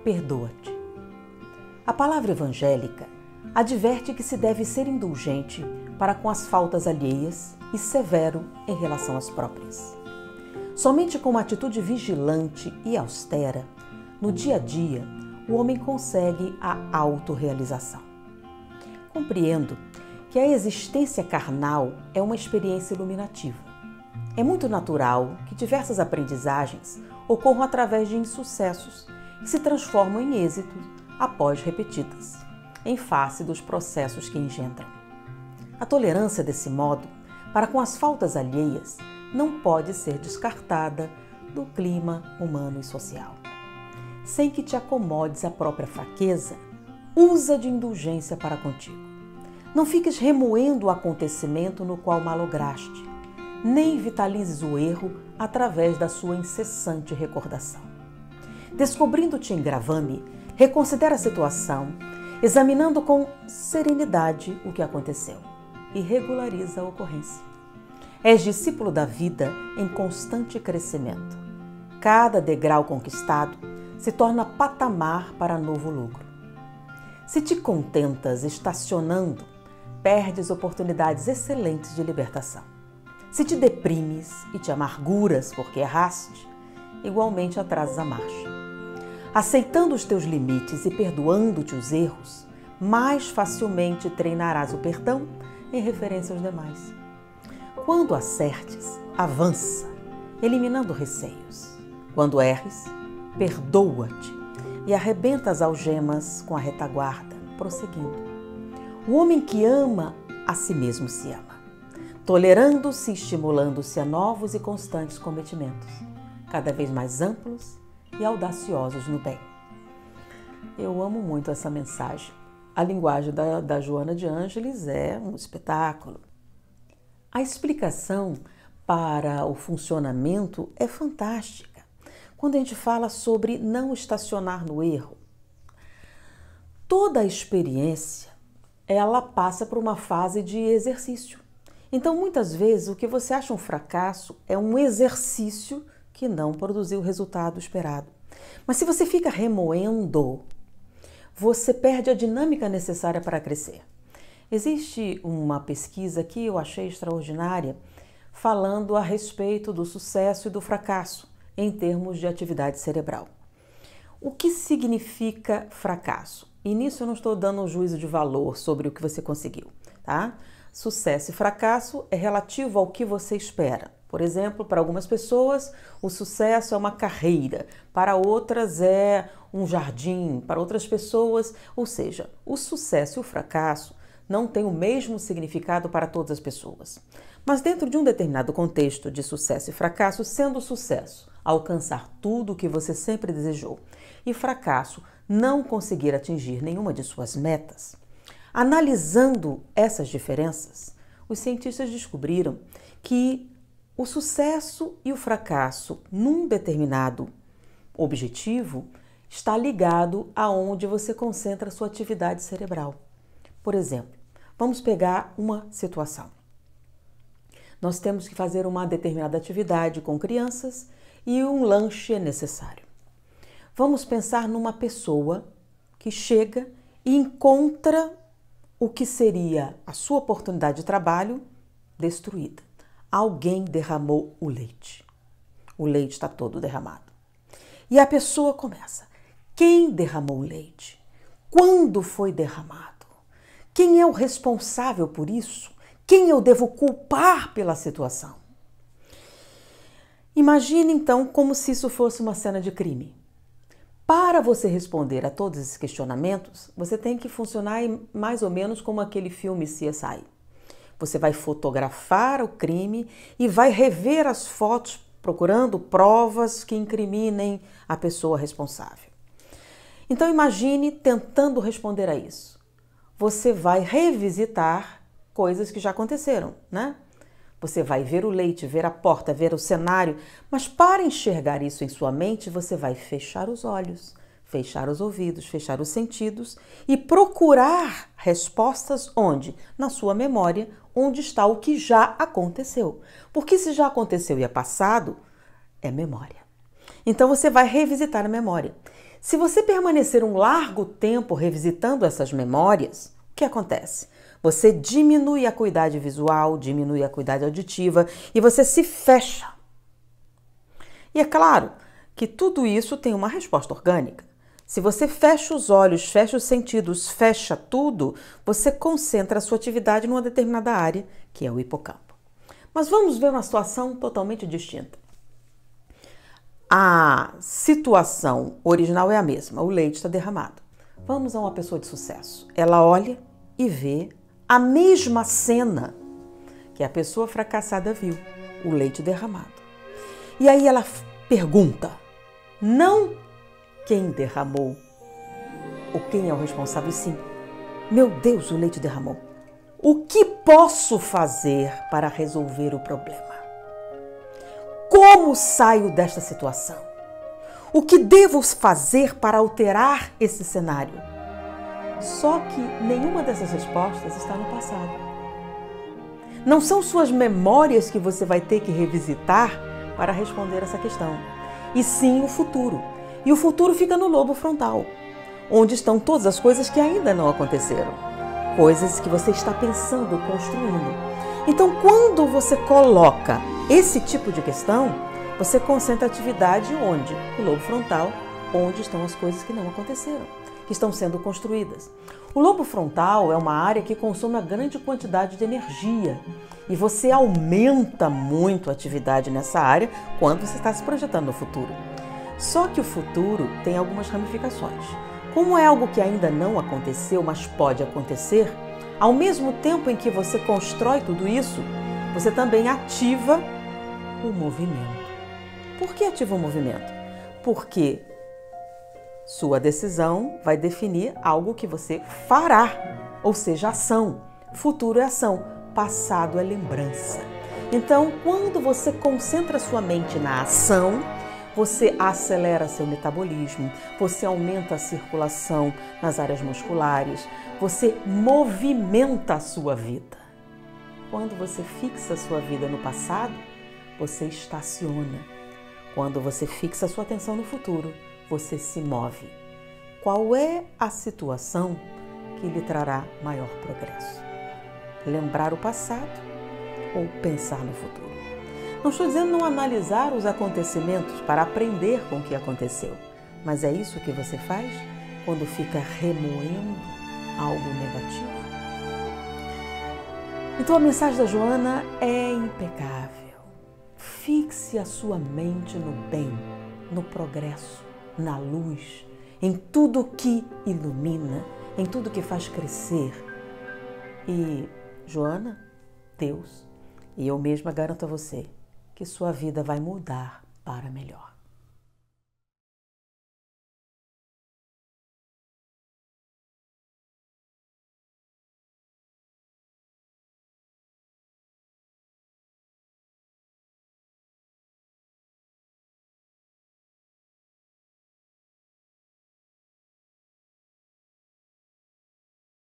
perdoa-te. A palavra evangélica adverte que se deve ser indulgente para com as faltas alheias e severo em relação às próprias. Somente com uma atitude vigilante e austera, no dia a dia, o homem consegue a autorrealização. Compreendo que a existência carnal é uma experiência iluminativa. É muito natural que diversas aprendizagens ocorram através de insucessos que se transformam em êxitos após repetidas, em face dos processos que engendram. A tolerância, desse modo, para com as faltas alheias não pode ser descartada do clima humano e social. Sem que te acomodes à própria fraqueza, usa de indulgência para contigo. Não fiques remoendo o acontecimento no qual malograste, nem vitalizes o erro através da sua incessante recordação. Descobrindo-te em gravame, reconsidera a situação, examinando com serenidade o que aconteceu e regulariza a ocorrência. És discípulo da vida em constante crescimento. Cada degrau conquistado se torna patamar para novo lucro. Se te contentas estacionando, perdes oportunidades excelentes de libertação. Se te deprimes e te amarguras porque erraste, igualmente atrasas a marcha. Aceitando os teus limites e perdoando-te os erros, mais facilmente treinarás o perdão em referência aos demais. Quando acertes, avança, eliminando receios. Quando erres, perdoa-te e arrebenta as algemas com a retaguarda, prosseguindo. O homem que ama a si mesmo se ama, tolerando-se e estimulando-se a novos e constantes cometimentos, cada vez mais amplos e audaciosos no bem. Eu amo muito essa mensagem. A linguagem da Joana de Ângeles é um espetáculo. A explicação para o funcionamento é fantástica. Quando a gente fala sobre não estacionar no erro, toda a experiência, ela passa por uma fase de exercício. Então, muitas vezes, o que você acha um fracasso é um exercício que não produziu o resultado esperado. Mas se você fica remoendo, você perde a dinâmica necessária para crescer. Existe uma pesquisa que eu achei extraordinária, falando a respeito do sucesso e do fracasso em termos de atividade cerebral. O que significa fracasso? E nisso eu não estou dando um juízo de valor sobre o que você conseguiu, tá? Sucesso e fracasso é relativo ao que você espera. Por exemplo, para algumas pessoas, o sucesso é uma carreira, para outras é um jardim, para outras pessoas, ou seja, o sucesso e o fracasso não têm o mesmo significado para todas as pessoas. Mas dentro de um determinado contexto de sucesso e fracasso, sendo sucesso alcançar tudo o que você sempre desejou e fracasso não conseguir atingir nenhuma de suas metas, analisando essas diferenças, os cientistas descobriram que o sucesso e o fracasso num determinado objetivo está ligado aonde você concentra a sua atividade cerebral. Por exemplo, vamos pegar uma situação. Nós temos que fazer uma determinada atividade com crianças e um lanche é necessário. Vamos pensar numa pessoa que chega e encontra o que seria a sua oportunidade de trabalho destruída. Alguém derramou o leite. O leite está todo derramado. E a pessoa começa. Quem derramou o leite? Quando foi derramado? Quem é o responsável por isso? Quem eu devo culpar pela situação? Imagine então como se isso fosse uma cena de crime. Para você responder a todos esses questionamentos, você tem que funcionar mais ou menos como aquele filme CSI. Você vai fotografar o crime e vai rever as fotos procurando provas que incriminem a pessoa responsável. Então imagine tentando responder a isso. Você vai revisitar coisas que já aconteceram, né? Você vai ver o leite, ver a porta, ver o cenário, mas para enxergar isso em sua mente, você vai fechar os olhos, fechar os ouvidos, fechar os sentidos e procurar respostas onde? Na sua memória, onde está o que já aconteceu. Porque se já aconteceu e é passado, é memória. Então você vai revisitar a memória. Se você permanecer um largo tempo revisitando essas memórias, o que acontece? Você diminui a acuidade visual, diminui a acuidade auditiva e você se fecha. E é claro que tudo isso tem uma resposta orgânica. Se você fecha os olhos, fecha os sentidos, fecha tudo, você concentra a sua atividade numa determinada área, que é o hipocampo. Mas vamos ver uma situação totalmente distinta. A situação original é a mesma, o leite está derramado. Vamos a uma pessoa de sucesso. Ela olha e vê a mesma cena que a pessoa fracassada viu, o leite derramado. E aí ela pergunta, não quem derramou ou quem é o responsável, sim, meu Deus, o leite derramou. O que posso fazer para resolver o problema? Como saio desta situação? O que devo fazer para alterar esse cenário? Só que nenhuma dessas respostas está no passado. Não são suas memórias que você vai ter que revisitar para responder essa questão, e sim o futuro. E o futuro fica no lobo frontal, onde estão todas as coisas que ainda não aconteceram, coisas que você está pensando, construindo. Então, quando você coloca esse tipo de questão, você concentra a atividade onde? No lobo frontal, onde estão as coisas que não aconteceram, que estão sendo construídas. O lobo frontal é uma área que consome uma grande quantidade de energia e você aumenta muito a atividade nessa área quando você está se projetando no futuro. Só que o futuro tem algumas ramificações. Como é algo que ainda não aconteceu, mas pode acontecer, ao mesmo tempo em que você constrói tudo isso, você também ativa o movimento. Por que ativa o movimento? Porque sua decisão vai definir algo que você fará, ou seja, ação. Futuro é ação, passado é lembrança. Então, quando você concentra sua mente na ação, você acelera seu metabolismo, você aumenta a circulação nas áreas musculares, você movimenta a sua vida. Quando você fixa a sua vida no passado, você estaciona. Quando você fixa a sua atenção no futuro, você se move. Qual é a situação que lhe trará maior progresso? Lembrar o passado ou pensar no futuro? Não estou dizendo não analisar os acontecimentos para aprender com o que aconteceu, mas é isso que você faz quando fica remoendo algo negativo? Então a mensagem da Joana é impecável. Fixe a sua mente no bem, no progresso, na luz, em tudo que ilumina, em tudo que faz crescer. E, Joana, Deus e eu mesma garanto a você que sua vida vai mudar para melhor.